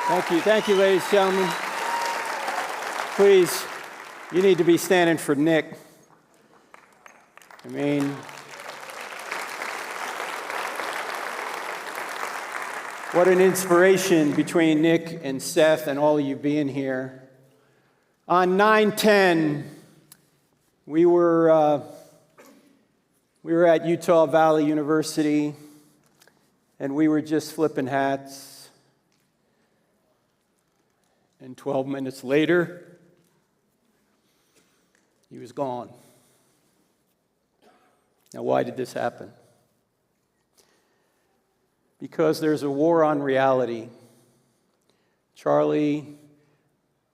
Thank you, ladies and gentlemen. Please, you need to be standing for Nick. I mean, what an inspiration between Nick and Seth and all of you being here. On 9/10, we were at Utah Valley University, and we were just flipping hats. And 12 minutes later, he was gone. Now, why did this happen? Because there's a war on reality. Charlie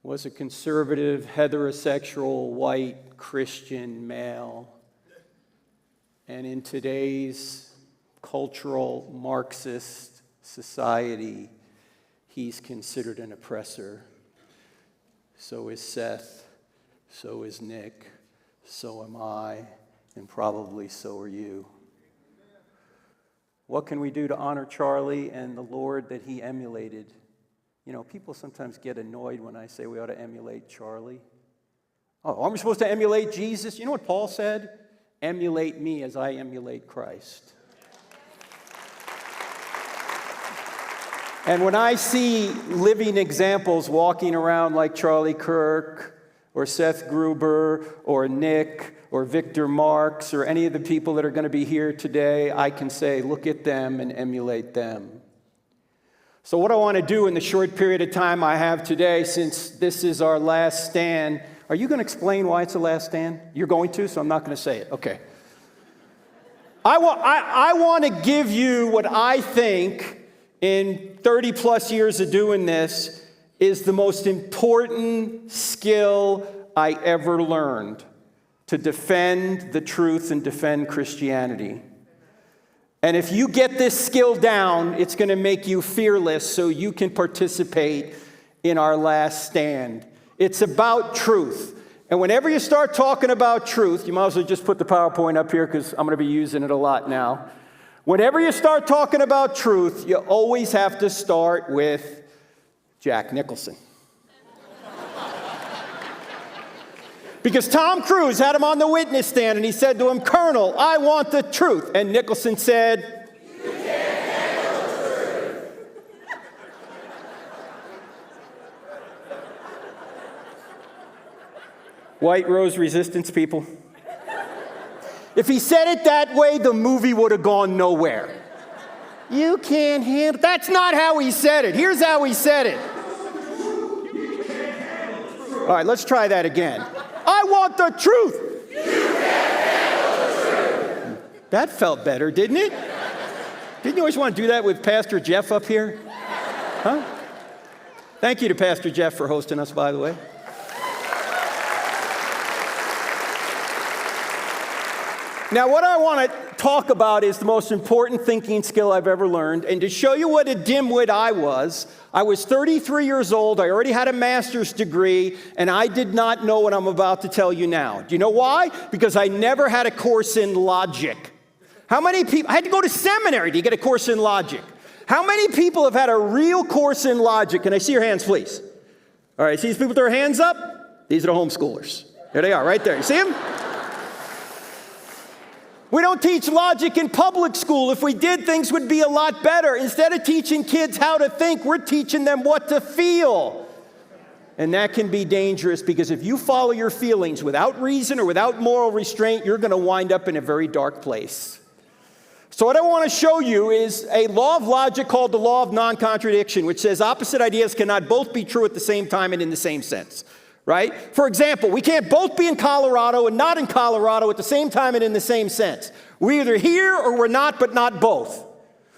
was a conservative, heterosexual, white, Christian male. And in today's cultural Marxist society, he's considered an oppressor. So is Seth, so is Nick, so am I, and probably so are you. What can we do to honor Charlie and the Lord that he emulated? You know, people sometimes get annoyed when I say we ought to emulate Charlie. Oh, aren't we supposed to emulate Jesus? You know what Paul said? Emulate me as I emulate Christ. And when I see living examples walking around like Charlie Kirk or Seth Gruber or Nick or Victor Marx or any of the people that are going to be here today, I can say, look at them and emulate them. So what I want to do in the short period of time I have today, since this is our last stand, are you going to explain why it's the last stand? You're going to, so I'm not going to say it. Okay. I want to give you what I think in 30 plus years of doing this is the most important skill I ever learned to defend the truth and defend Christianity. And if you get this skill down, it's going to make you fearless so you can participate in our last stand. It's about truth. And whenever you start talking about truth, you might as well just put the PowerPoint up here because I'm going to be using it a lot now. Whenever you start talking about truth, you always have to start with Jack Nicholson. Because Tom Cruise had him on the witness stand and he said to him, "Colonel, I want the truth." And Nicholson said, "You can't handle the truth." White Rose Resistance people. If he said it that way, the movie would have gone nowhere. You can't handle. That's not how he said it. Here's how he said it. All right, let's try that again. I want the truth. You can't handle the truth. That felt better, didn't it? Didn't you always want to do that with Pastor Jeff up here? Huh? Thank you to Pastor Jeff for hosting us, by the way. Now, what I want to talk about is the most important thinking skill I've ever learned. And to show you what a dimwit I was 33 years old, I already had a master's degree, and I did not know what I'm about to tell you now. Do you know why? Because I never had a course in logic. How many people, I had to go to seminary to get a course in logic. How many people have had a real course in logic? Can I see your hands, please? All right, see these people with their hands up? These are the homeschoolers. There they are, right there. You see them? We don't teach logic in public school. If we did, things would be a lot better. Instead of teaching kids how to think, we're teaching them what to feel. And that can be dangerous because if you follow your feelings without reason or without moral restraint, you're going to wind up in a very dark place. So what I want to show you is a law of logic called the law of non-contradiction, which says opposite ideas cannot both be true at the same time and in the same sense. Right? For example, we can't both be in Colorado and not in Colorado at the same time and in the same sense. We're either here or we're not, but not both.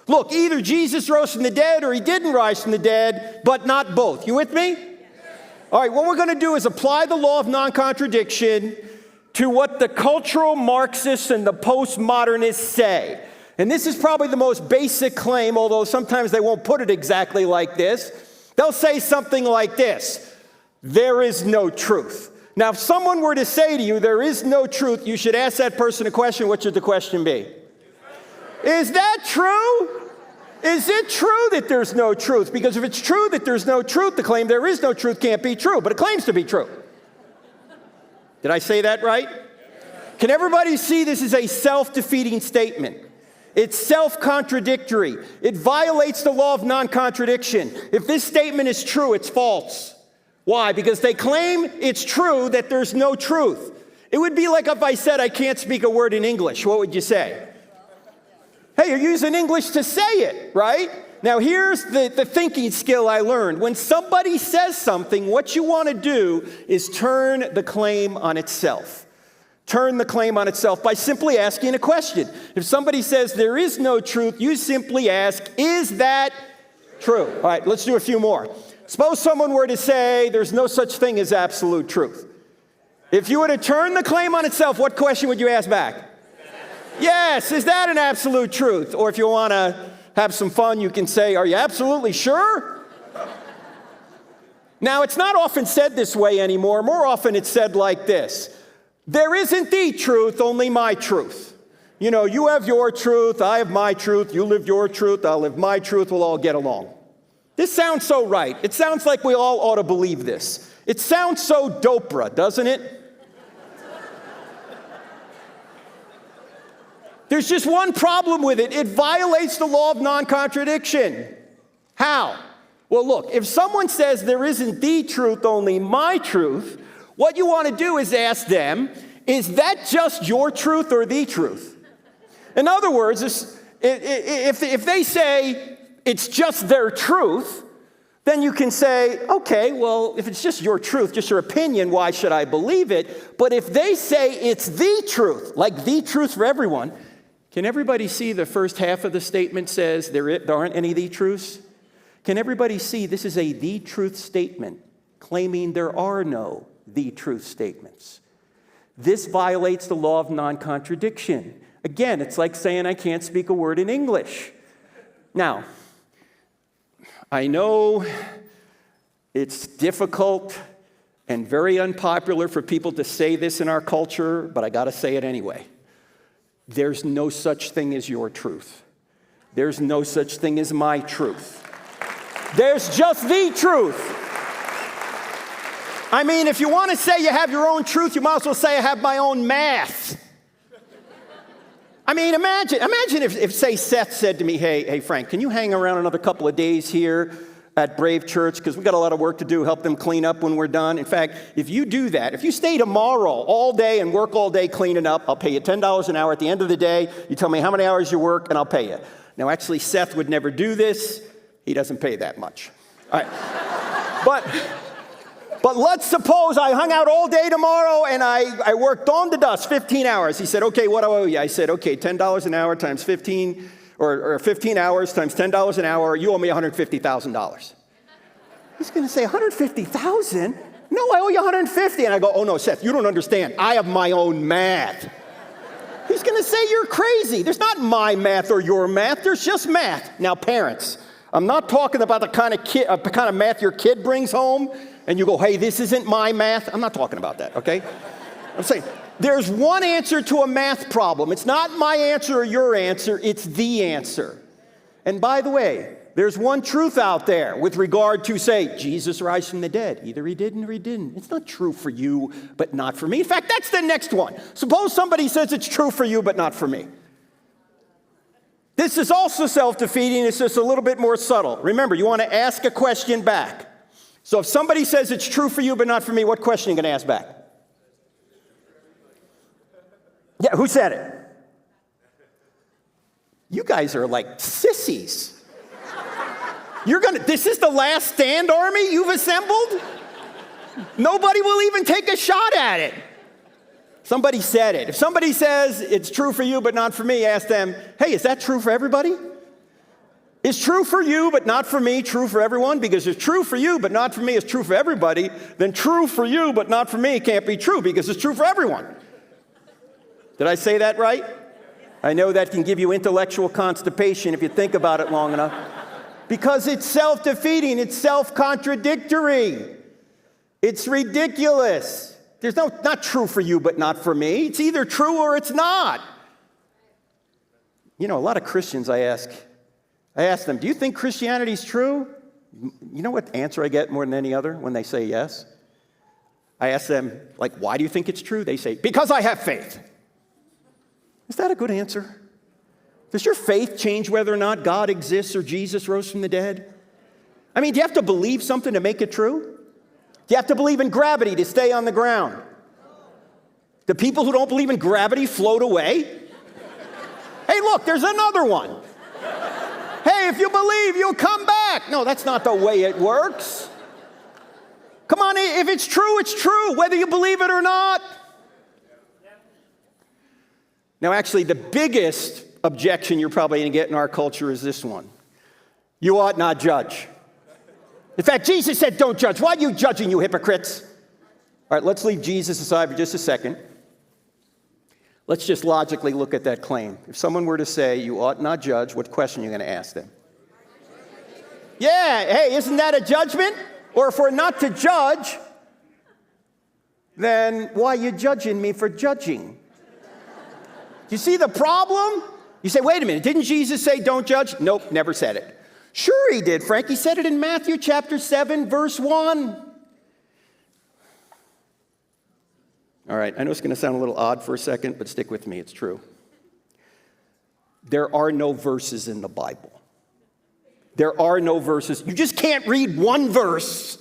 Look, either Jesus rose from the dead or he didn't rise from the dead, but not both. You with me? All right, what we're going to do is apply the law of non-contradiction to what the cultural Marxists and the postmodernists say. And this is probably the most basic claim, although sometimes they won't put it exactly like this. They'll say something like this: there is no truth. Now, if someone were to say to you, there is no truth, you should ask that person a question. What should the question be? Is that true? Is it true that there's no truth? Because if it's true that there's no truth, the claim there is no truth can't be true, but it claims to be true. Did I say that right? Can everybody see this is a self-defeating statement? It's self-contradictory. It violates the law of non-contradiction. If this statement is true, it's false. Why? Because they claim it's true that there's no truth. It would be like if I said I can't speak a word in English. What would you say? Hey, you're using English to say it, right? Now, here's the thinking skill I learned. When somebody says something, what you want to do is turn the claim on itself. Turn the claim on itself by simply asking a question. If somebody says there is no truth, you simply ask, is that true? All right, let's do a few more. Suppose someone were to say there's no such thing as absolute truth. If you were to turn the claim on itself, what question would you ask back? Yes, is that an absolute truth? Or if you want to have some fun, you can say, are you absolutely sure? Now, it's not often said this way anymore. More often it's said like this. There isn't the truth, only my truth. You know, you have your truth, I have my truth, you live your truth, I'll live my truth, we'll all get along. This sounds so right. It sounds like we all ought to believe this. It sounds so Dopra, doesn't it? There's just one problem with it. It violates the law of non-contradiction. How? Well, look, if someone says there isn't the truth, only my truth, what you want to do is ask them, is that just your truth or the truth? In other words, if they say it's just their truth, then you can say, okay, well, if it's just your truth, just your opinion, why should I believe it? But if they say it's the truth, like the truth for everyone, can everybody see the first half of the statement says there aren't any the truths? Can everybody see this is a the truth statement claiming there are no the truth statements? This violates the law of non-contradiction. Again, it's like saying I can't speak a word in English. Now, I know it's difficult and very unpopular for people to say this in our culture, but I got to say it anyway. There's no such thing as your truth. There's no such thing as my truth. There's just the truth. I mean, if you want to say you have your own truth, you might as well say I have my own math. I mean, imagine if say, Seth said to me, hey, Frank, can you hang around another couple of days here at Brave Church? Because we got a lot of work to do, help them clean up when we're done. In fact, if you do that, if you stay tomorrow all day and work all day cleaning up, I'll pay you $10 an hour. At the end of the day, you tell me how many hours you work, and I'll pay you. Now, actually, Seth would never do this. He doesn't pay that much. All right. But let's suppose I hung out all day tomorrow and I worked on the dust, 15 hours. He said, okay, what do I owe you? I said, okay, $10 an hour times 15, or 15 hours times $10 an hour, you owe me $150,000. He's going to say, $150,000? No, I owe you $150,000. And I go, oh no, Seth, you don't understand. I have my own math. He's going to say, you're crazy. There's not my math or your math. There's just math. Now, parents, I'm not talking about the kind of math your kid brings home and you go, hey, this isn't my math. I'm not talking about that, okay? I'm saying there's one answer to a math problem. It's not my answer or your answer. It's the answer. And by the way, there's one truth out there with regard to, say, Jesus rise from the dead. Either he didn't or he didn't. It's not true for you, but not for me. In fact, that's the next one. Suppose somebody says it's true for you, but not for me. This is also self-defeating. It's just a little bit more subtle. Remember, you want to ask a question back. So if somebody says it's true for you, but not for me, what question are you going to ask back? Yeah, who said it? You guys are like sissies. This is the last stand army you've assembled? Nobody will even take a shot at it. Somebody said it. If somebody says it's true for you, but not for me, ask them, hey, is that true for everybody? Is true for you, but not for me, true for everyone? Because if true for you, but not for me is true for everybody, then true for you, but not for me can't be true because it's true for everyone. Did I say that right? I know that can give you intellectual constipation if you think about it long enough. Because it's self-defeating, it's self-contradictory. It's ridiculous. There's not true for you, but not for me. It's either true or it's not. You know, a lot of Christians, I ask, I ask them, do you think Christianity's true? You know what answer I get more than any other when they say yes? I ask them, like, why do you think it's true? They say, because I have faith. Is that a good answer? Does your faith change whether or not God exists or Jesus rose from the dead? I mean, do you have to believe something to make it true? Do you have to believe in gravity to stay on the ground? Do people who don't believe in gravity float away? Hey, look, there's another one. Hey, if you believe, you'll come back. No, that's not the way it works. Come on, if it's true, whether you believe it or not. Now, actually, the biggest objection you're probably going to get in our culture is this one. You ought not judge. In fact, Jesus said, don't judge. Why are you judging, you hypocrites? All right, let's leave Jesus aside for just a second. Let's just logically look at that claim. If someone were to say, you ought not judge, what question are you going to ask them? Yeah, hey, isn't that a judgment? Or if we're not to judge, then why are you judging me for judging? Do you see the problem? You say, wait a minute, didn't Jesus say don't judge? Nope, never said it. Sure he did, Frank. He said it in Matthew chapter 7, verse 1. All right, I know it's going to sound a little odd for a second, but stick with me, it's true. There are no verses in the Bible. There are no verses. You just can't read one verse.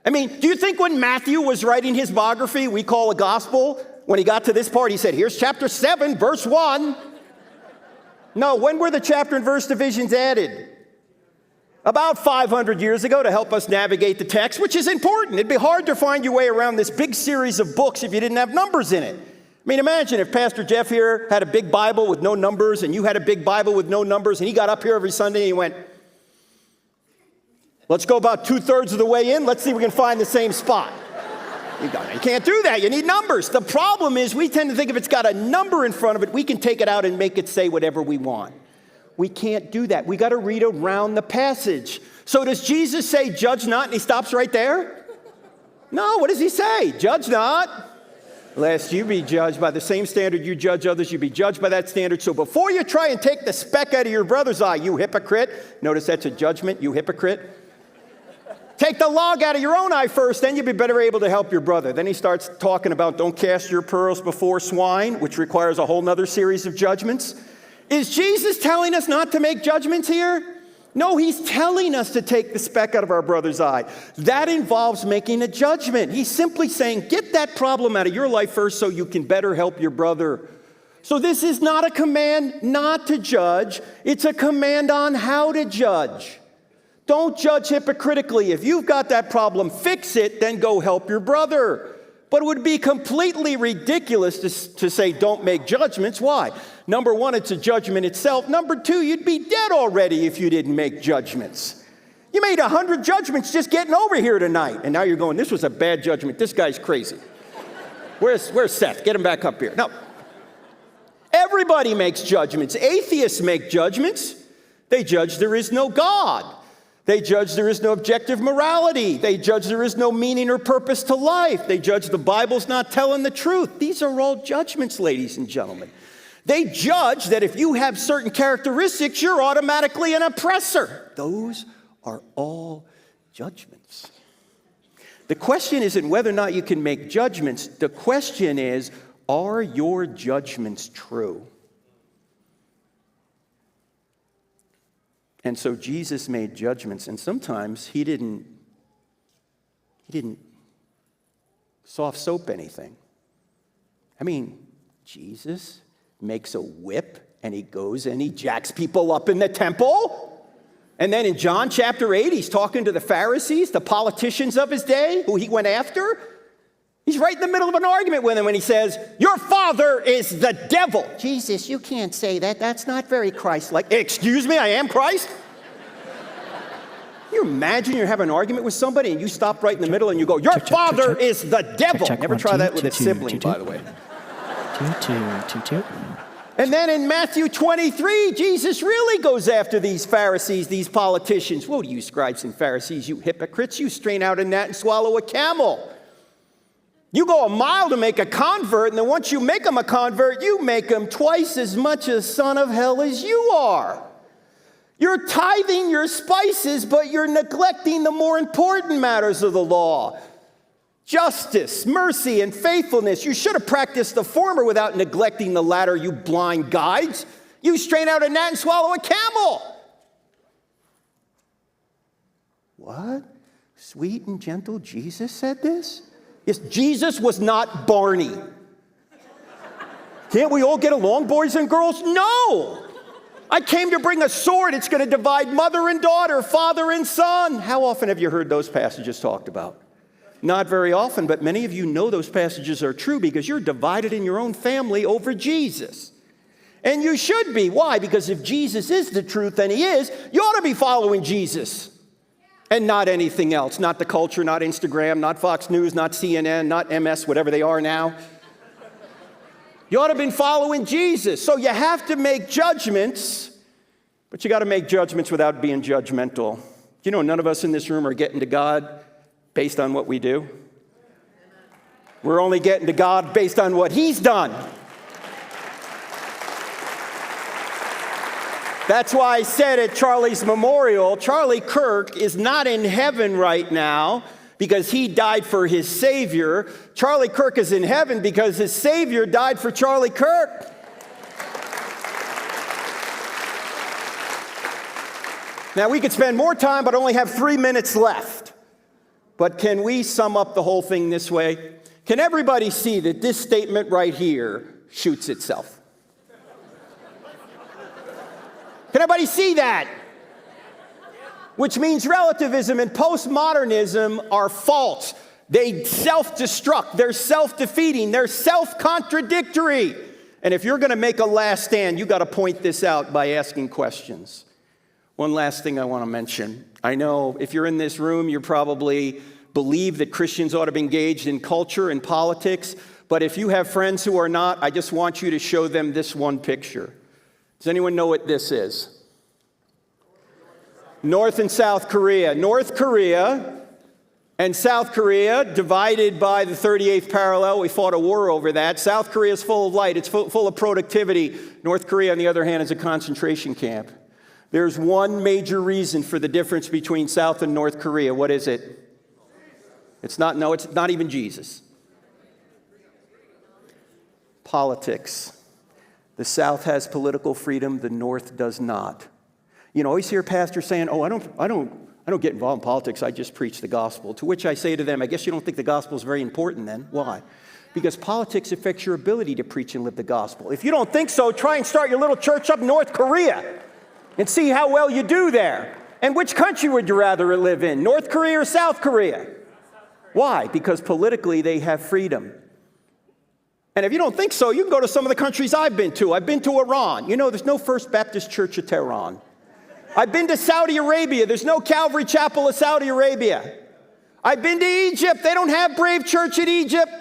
I mean, do you think when Matthew was writing his biography, we call a gospel, when he got to this part, he said, here's chapter 7, verse 1. No, when were the chapter and verse divisions added? About 500 years ago to help us navigate the text, which is important. It'd be hard to find your way around this big series of books if you didn't have numbers in it. I mean, imagine if Pastor Jeff here had a big Bible with no numbers and you had a big Bible with no numbers and he got up here every Sunday and he went, let's go about 2/3 of the way in. Let's see if we can find the same spot. You can't do that. You need numbers. The problem is we tend to think if it's got a number in front of it, we can take it out and make it say whatever we want. We can't do that. We got to read around the passage. So does Jesus say, judge not, and he stops right there? No, what does he say? Judge not, lest you be judged by the same standard you judge others, you be judged by that standard. So before you try and take the speck out of your brother's eye, you hypocrite, notice that's a judgment, you hypocrite. Take the log out of your own eye first, then you'll be better able to help your brother. Then he starts talking about don't cast your pearls before swine, which requires a whole nother series of judgments. Is Jesus telling us not to make judgments here? No, he's telling us to take the speck out of our brother's eye. That involves making a judgment. He's simply saying, get that problem out of your life first so you can better help your brother. So this is not a command not to judge. It's a command on how to judge. Don't judge hypocritically. If you've got that problem, fix it, then go help your brother. But it would be completely ridiculous to say don't make judgments. Why? Number one, it's a judgment itself. Number two, you'd be dead already if you didn't make judgments. You made 100 judgments just getting over here tonight. And now you're going, this was a bad judgment. This guy's crazy. Where's Seth? Get him back up here. No. Everybody makes judgments. Atheists make judgments. They judge there is no God. They judge there is no objective morality. They judge there is no meaning or purpose to life. They judge the Bible's not telling the truth. These are all judgments, ladies and gentlemen. They judge that if you have certain characteristics, you're automatically an oppressor. Those are all judgments. The question isn't whether or not you can make judgments. The question is, are your judgments true? And so Jesus made judgments, and sometimes he didn't soft soap anything. I mean, Jesus makes a whip, and he goes and he jacks people up in the temple. And then in John chapter 8, he's talking to the Pharisees, the politicians of his day, who he went after. He's right in the middle of an argument with them when he says, your father is the devil. Jesus, you can't say that. That's not very Christ-like. Excuse me, I am Christ? Can you imagine you're having an argument with somebody and you stop right in the middle and you go, your father is the devil. Never try that with a sibling, by the way. And then in Matthew 23, Jesus really goes after these Pharisees, these politicians. Woe to you, scribes and Pharisees, you hypocrites. You strain out a gnat and swallow a camel. You go a mile to make a convert, and then once you make them a convert, you make them twice as much a son of hell as you are. You're tithing your spices, but you're neglecting the more important matters of the law. Justice, mercy, and faithfulness. You should have practiced the former without neglecting the latter, you blind guides. You strain out a gnat and swallow a camel. What? Sweet and gentle Jesus said this? Yes, Jesus was not Barney. Can't we all get along, boys and girls? No! I came to bring a sword. It's going to divide mother and daughter, father and son. How often have you heard those passages talked about? Not very often, but many of you know those passages are true because you're divided in your own family over Jesus. And you should be. Why? Because if Jesus is the truth, and he is, you ought to be following Jesus. And not anything else. Not the culture, not Instagram, not Fox News, not CNN, not MS, whatever they are now. You ought to have been following Jesus. So you have to make judgments, but you got to make judgments without being judgmental. You know, none of us in this room are getting to God based on what we do. We're only getting to God based on what he's done. That's why I said at Charlie's memorial, Charlie Kirk is not in heaven right now because he died for his Savior. Charlie Kirk is in heaven because his Savior died for Charlie Kirk. Now, we could spend more time, but only have 3 minutes left. But can we sum up the whole thing this way? Can everybody see that this statement right here shoots itself? Can everybody see that? Which means relativism and postmodernism are false. They self-destruct. They're self-defeating. They're self-contradictory. And if you're going to make a last stand, you got to point this out by asking questions. One last thing I want to mention. I know if you're in this room, you probably believe that Christians ought to be engaged in culture and politics. But if you have friends who are not, I just want you to show them this one picture. Does anyone know what this is? North and South Korea. North Korea and South Korea divided by the 38th parallel. We fought a war over that. South Korea is full of light. It's full of productivity. North Korea, on the other hand, is a concentration camp. There's one major reason for the difference between South and North Korea. What is it? It's not even Jesus. Politics. The South has political freedom, the North does not. You know, I always hear pastors saying, "Oh, I don't get involved in politics, I just preach the gospel." To which I say to them, I guess you don't think the gospel is very important then. Why? Because politics affects your ability to preach and live the gospel. If you don't think so, try and start your little church up in North Korea and see how well you do there. And which country would you rather live in, North Korea or South Korea? Why? Because politically they have freedom. And if you don't think so, you can go to some of the countries I've been to. I've been to Iran. You know, there's no First Baptist Church of Tehran. I've been to Saudi Arabia. There's no Calvary Chapel of Saudi Arabia. I've been to Egypt. They don't have Brave Church in Egypt.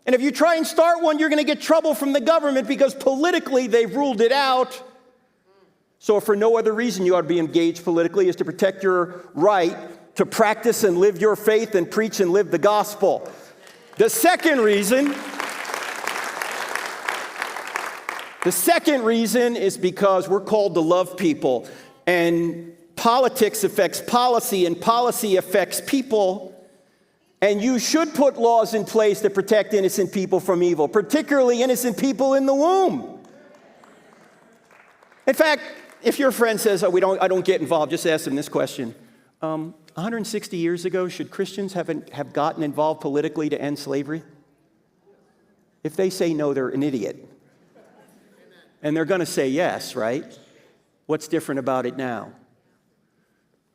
And if you try and start one, you're going to get trouble from the government because politically they've ruled it out. So if for no other reason you ought to be engaged politically is to protect your right to practice and live your faith and preach and live the gospel. The second reason is because we're called to love people. And politics affects policy, and policy affects people. And you should put laws in place to protect innocent people from evil, particularly innocent people in the womb. In fact, if your friend says, "Oh, I don't get involved," just ask them this question. 160 years ago, should Christians have gotten involved politically to end slavery? If they say no, they're an idiot. And they're going to say yes, right? What's different about it now?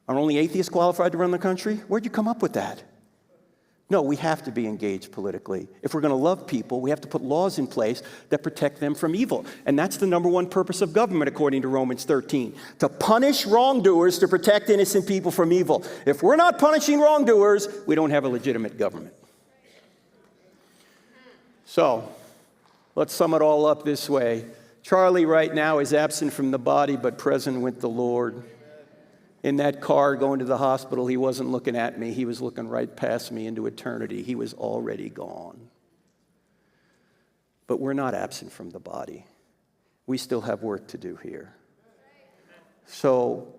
Are only atheists qualified to run the country? Where'd you come up with that? No, we have to be engaged politically. If we're going to love people, we have to put laws in place that protect them from evil. And that's the number one purpose of government, according to Romans 13. To punish wrongdoers, to protect innocent people from evil. If we're not punishing wrongdoers, we don't have a legitimate government. So, let's sum it all up this way. Charlie right now is absent from the body, but present with the Lord. In that car going to the hospital, he wasn't looking at me. He was looking right past me into eternity. He was already gone. But we're not absent from the body. We still have work to do here. So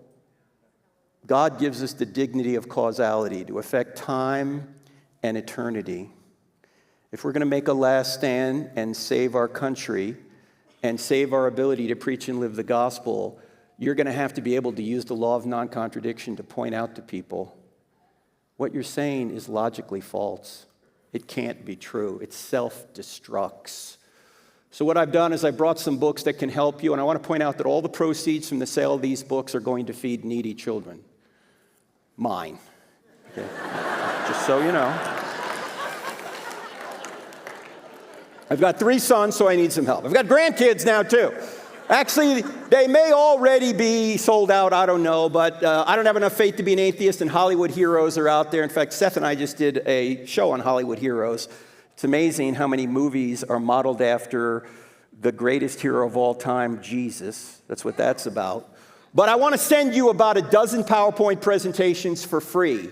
God gives us the dignity of causality to affect time and eternity. If we're going to make a last stand and save our country and save our ability to preach and live the gospel, you're going to have to be able to use the law of non-contradiction to point out to people what you're saying is logically false. It can't be true. It self-destructs. So what I've done is I brought some books that can help you, and I want to point out that all the proceeds from the sale of these books are going to feed needy children. Mine. Okay. Just so you know. I've got 3 sons, so I need some help. I've got grandkids now, too. Actually, they may already be sold out, I don't know, but I don't have enough faith to be an atheist, and Hollywood heroes are out there. In fact, Seth and I just did a show on Hollywood heroes. It's amazing how many movies are modeled after the greatest hero of all time, Jesus. That's what that's about. But I want to send you about a dozen PowerPoint presentations for free in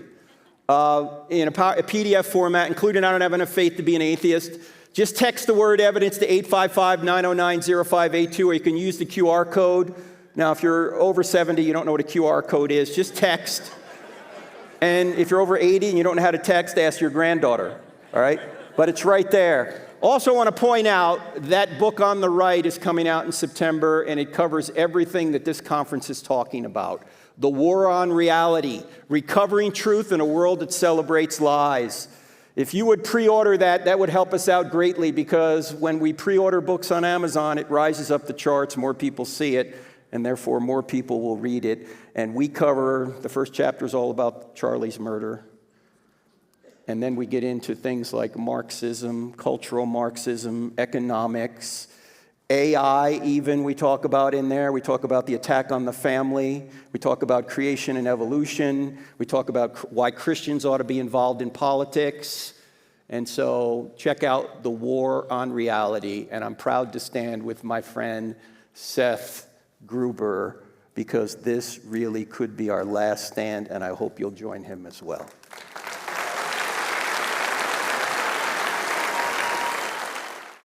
a PDF format, including I don't have enough faith to be an atheist. Just text the word evidence to 855-909-0582, or you can use the QR code. Now, if you're over 70, you don't know what a QR code is, just text. And if you're over 80 and you don't know how to text, ask your granddaughter, all right? But it's right there. Also want to point out that book on the right is coming out in September, and it covers everything that this conference is talking about. The War on Reality, Recovering Truth in a World that Celebrates Lies. If you would pre-order that, that would help us out greatly, because when we pre-order books on Amazon, it rises up the charts, more people see it, and therefore more people will read it. And we cover, the first chapter is all about Charlie's murder. And then we get into things like Marxism, cultural Marxism, economics, AI even we talk about in there. We talk about the attack on the family. We talk about creation and evolution. We talk about why Christians ought to be involved in politics. And so check out The War on Reality. And I'm proud to stand with my friend Seth Gruber, because this really could be our last stand, and I hope you'll join him as well.